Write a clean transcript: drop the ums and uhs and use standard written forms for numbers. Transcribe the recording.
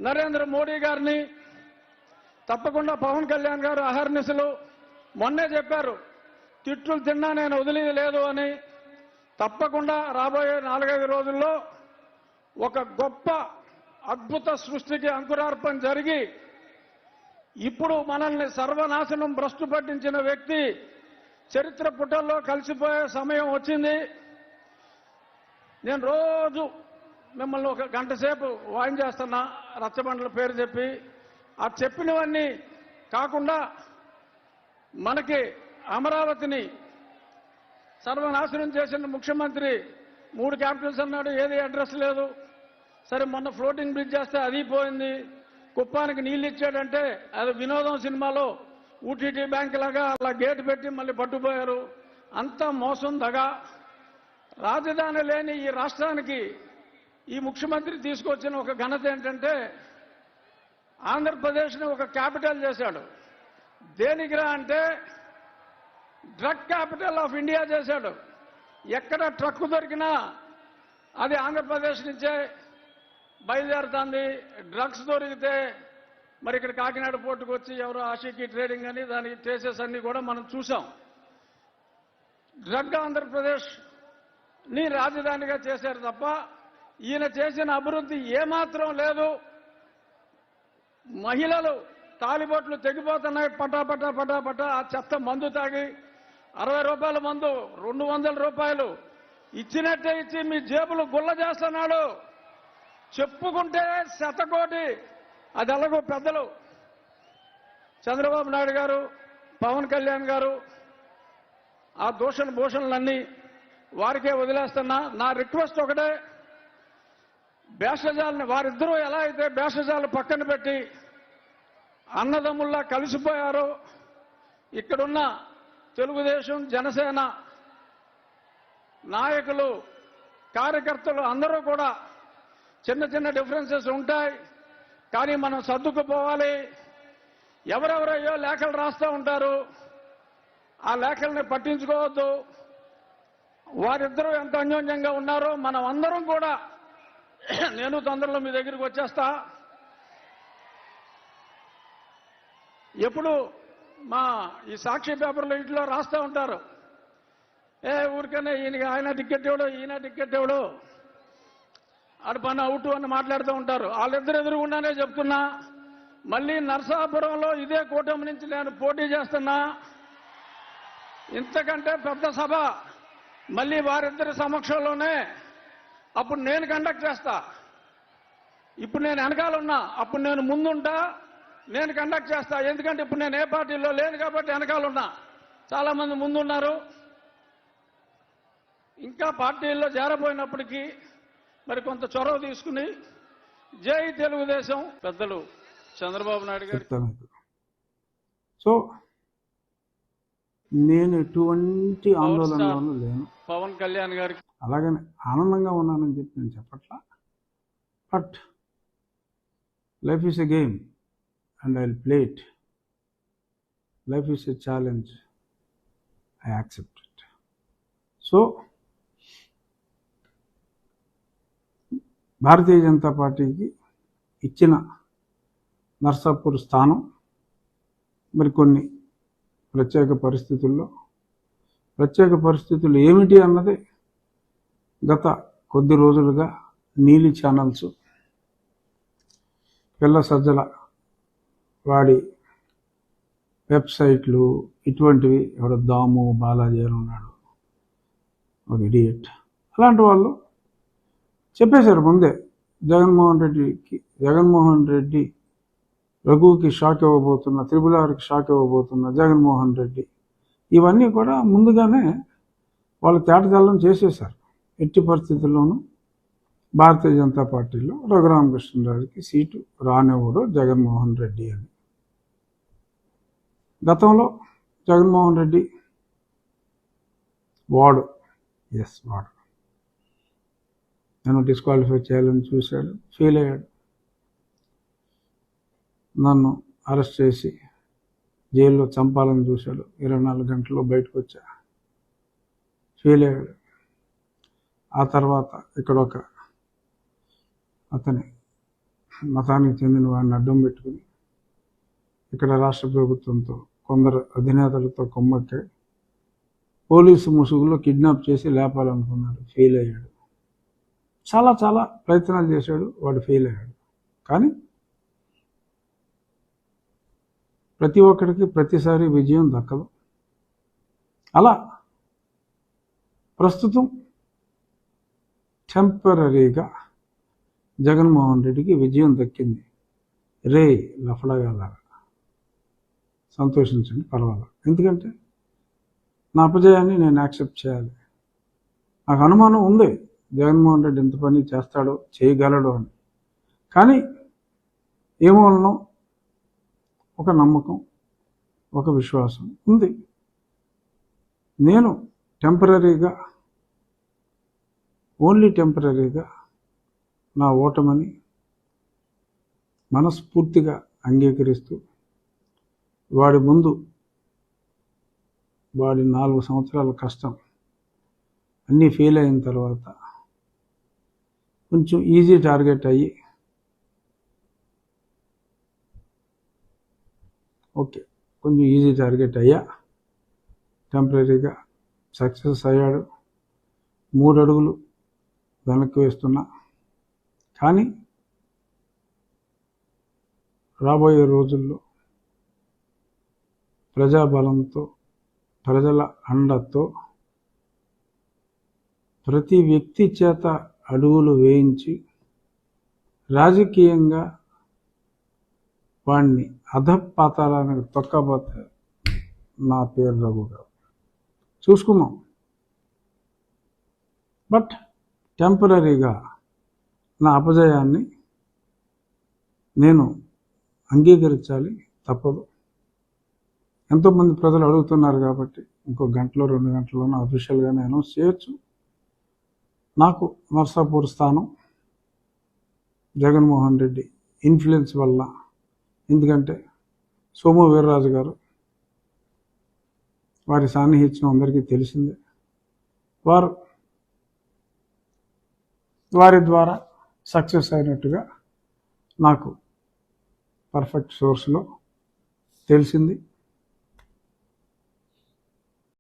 నరేంద్ర మోడీ గారిని, తప్పకుండా పవన్ కళ్యాణ్ గారు అహర్నిశలు మొన్నే చెప్పారు, తిట్లు తిన్నా నేను వదిలేదు అని. తప్పకుండా రాబోయే 4-5 రోజుల్లో ఒక గొప్ప అద్భుత సృష్టికి అంకురార్పణ జరిగి, ఇప్పుడు మనల్ని సర్వనాశనం భ్రష్టు పట్టించిన వ్యక్తి చరిత్ర పుటల్లో కలిసిపోయే సమయం వచ్చింది. నేను రోజు మిమ్మల్ని ఒక గంట సేపు వాయించేస్తున్నా, రచ్చబండల పేరు చెప్పి. ఆ చెప్పినవన్నీ కాకుండా మనకి అమరావతిని సర్వనాశనం చేసిన ముఖ్యమంత్రి 3 క్యాపిటల్స్ అన్నాడు, ఏది అడ్రస్ లేదు. సరే, మొన్న ఫ్లోటింగ్ బ్రిడ్జ్ చేస్తే అది పోయింది. కుప్పానికి నీళ్ళు ఇచ్చాడంటే అది వినోదం సినిమాలో ఊటీటీ బ్యాంక్ లాగా అలా గేటు పెట్టి మళ్ళీ పట్టుపోయారు. అంతా మోసం, దగా. రాజధాని లేని ఈ రాష్ట్రానికి ఈ ముఖ్యమంత్రి తీసుకొచ్చిన ఒక ఘనత ఏంటంటే, ఆంధ్రప్రదేశ్ని ఒక క్యాపిటల్ చేశాడు. దేనికిరా అంటే డ్రగ్ క్యాపిటల్ ఆఫ్ ఇండియా చేశాడు. ఎక్కడ ట్రక్కు దొరికినా అది ఆంధ్రప్రదేశ్ నుంచే బయలుదేరుతుంది. డ్రగ్స్ దొరికితే మరి ఇక్కడ కాకినాడ పోర్టుకు వచ్చి ఎవరో ఆషికి ట్రేడింగ్ అని దానికి ట్రేసెస్ అన్ని కూడా మనం చూసాం. డ్రగ్ ఆంధ్రప్రదేశ్ని రాజధానిగా చేశారు తప్ప ఈయన చేసిన అభివృద్ధి ఏమాత్రం లేదు. మహిళలు తాలిబొట్లు తెగిపోతున్నాయి పటాపటా పటాపటా. ఆ చెత్త మందు తాగి 60 రూపాయల మందు 200 రూపాయలు ఇచ్చినట్టే ఇచ్చి మీ జేబులు గుల్ల చేస్తున్నాడు. చెప్పుకుంటే శతకోటి. అది ఎలాగో పెద్దలు చంద్రబాబు నాయుడు గారు, పవన్ కళ్యాణ్ గారు ఆ భూషణలన్నీ వారికే వదిలేస్తున్నా. నా రిక్వెస్ట్ ఒకటే, భేషజాలని వారిద్దరూ ఎలా అయితే భేషజాలు పక్కన పెట్టి అన్నదమ్ముల్లా కలిసిపోయారో, ఇక్కడున్న తెలుగుదేశం, జనసేన నాయకులు, కార్యకర్తలు అందరూ కూడా చిన్న చిన్న డిఫరెన్సెస్ ఉంటాయి, కానీ మనం సర్దుకుపోవాలి. ఎవరెవరయ్యో లేఖలు రాస్తూ ఉంటారు, ఆ లేఖల్ని పట్టించుకోవద్దు. వారిద్దరూ ఎంత అన్యోన్యంగా ఉన్నారో మనం అందరం కూడా, నేను తొందరలో మీ దగ్గరికి వచ్చేస్తా. ఎప్పుడు మా ఈ సాక్షి పేపర్లో ఇంట్లో రాస్తూ ఉంటారు, ఊరికనే ఆయన టికెట్ ఎవడో ఈయన టికెట్ ఎవడో ఆడు పని అవుట్ అని మాట్లాడుతూ ఉంటారు. వాళ్ళిద్దరు ఎదురుగుండానే చెప్తున్నా, మళ్ళీ నరసాపురంలో ఇదే కూటమి నుంచి నేను పోటీ చేస్తున్నా. ఇంతకంటే పెద్ద సభ మళ్ళీ వారిద్దరి సమక్షంలోనే అప్పుడు నేను కండక్ట్ చేస్తా. ఇప్పుడు నేను వెనకాలన్నా, అప్పుడు నేను ముందుంటా, నేను కండక్ట్ చేస్తా. ఎందుకంటే ఇప్పుడు నేను ఏ పార్టీలో లేను కాబట్టి వెనకాలన్నా. చాలా మంది ముందున్నారు, ఇంకా పార్టీల్లో చేరబోయినప్పటికీ మరి కొంత చొరవ తీసుకుని జై తెలుగుదేశం పెద్దలు చంద్రబాబు నాయుడు గారు. సో నేను ఎటువంటి ఆందోళనలోనూ లేను. పవన్ కళ్యాణ్ గారికి అలాగనే ఆనందంగా ఉన్నానని చెప్పి నేను చెప్పట్లా. But life is a game and I'll play it. Life is a challenge. I accept it. So, Bharatiya Janata పార్టీకి ఇచ్చిన నర్సాపూర్ స్థానం మరికొన్ని ప్రత్యేక పరిస్థితులు ఏమిటి అన్నది గత కొద్ది రోజులుగా నీలి ఛానల్స్, పిల్ల సజ్జల వాడి వెబ్సైట్లు ఇటువంటివి, ఎవడో దాము బాలాజీ అని ఉన్నాడు ఒక ఇడియట్, అలాంటి వాళ్ళు చెప్పేశారు ముందే జగన్మోహన్ రెడ్డి రఘుకి షాక్ ఇవ్వబోతున్న, త్రిపులార్కి షాక్ ఇవ్వబోతున్న జగన్మోహన్ రెడ్డి, ఇవన్నీ కూడా ముందుగానే వాళ్ళు తేటతెల్లం చేసేశారు. ఎట్టి పరిస్థితుల్లోనూ భారతీయ జనతా పార్టీలో రఘురామకృష్ణరాజుకి సీటు రానివ్వడు జగన్మోహన్ రెడ్డి అని. గతంలో జగన్మోహన్ రెడ్డి వాడు నన్ను డిస్క్వాలిఫై చేయాలని చూశాడు, ఫెయిల్ అయ్యాడు. నన్ను అరెస్ట్ చేసి జైల్లో చంపాలని చూశాడు, 24 గంటల్లో బయటకు వచ్చా, ఫెయిల్ అయ్యాడు. ఆ తర్వాత ఇక్కడ ఒక అతని మతానికి చెందిన వాడిని అడ్డం పెట్టుకుని ఇక్కడ రాష్ట్ర ప్రభుత్వంతో కొందరు అధినేతలతో కొమ్మక్కి పోలీసు ముసుగులో కిడ్నాప్ చేసి లేపాలనుకున్నాడు, ఫెయిల్ అయ్యాడు. చాలా చాలా ప్రయత్నాలు చేశాడు, వాడు ఫెయిల్ అయ్యాడు. కానీ ప్రతి ఒక్కరికి ప్రతిసారి విజయం దక్కదు. అలా ప్రస్తుతం టెంపరీగా జగన్మోహన్ రెడ్డికి విజయం దక్కింది. రే లఫడగాలాగా సంతోషించండి, పర్వాలేదు. ఎందుకంటే నా అపజయాన్ని నేను యాక్సెప్ట్ చేయాలి. నాకు అనుమానం ఉంది జగన్మోహన్ రెడ్డి ఎంత పని చేస్తాడో, చేయగలడు అని. కానీ ఏమోనో ఒక నమ్మకం, ఒక విశ్వాసం ఉంది. నేను టెంపరీగా, ఓన్లీ టెంపరీగా నా ఓటమని మనస్ఫూర్తిగా అంగీకరిస్తూ వాడి ముందు వాడి 4 సంవత్సరాల కష్టం అన్నీ ఫెయిల్ అయిన తర్వాత కొంచెం ఈజీ టార్గెట్ అయ్యి కొంచెం ఈజీ టార్గెట్ అయ్యా, టెంపరీగా సక్సెస్ అయ్యాడు. 3 అడుగులు వెనక్కి వేస్తున్నా. కానీ రాబోయే రోజుల్లో ప్రజాబలంతో, ప్రజల అండతో ప్రతి వ్యక్తి చేత అడుగులు వేయించి రాజకీయంగా వాడిని అధపాతాళానికి తొక్కబోతే నా పేరు రఘు గారు. చూసుకున్నాం. బట్ టెంపరీగా నా అపజయాన్ని నేను అంగీకరించాలి, తప్పదు. ఎంతోమంది ప్రజలు అడుగుతున్నారు కాబట్టి ఇంకో గంటలో 2 గంటల్లోనూ అఫీషియల్గానే అనౌన్స్ చేయొచ్చు. నాకు నర్సాపూర్ స్థానం జగన్మోహన్ రెడ్డి ఇన్ఫ్లుయెన్స్ వల్ల, ఎందుకంటే సోము వీర్రాజు గారు, వారి సాన్నిహిత్యం అందరికీ తెలిసిందే. వారి ద్వారా సక్సెస్ అయినట్టుగా నాకు పర్ఫెక్ట్ సోర్స్లో తెలిసింది.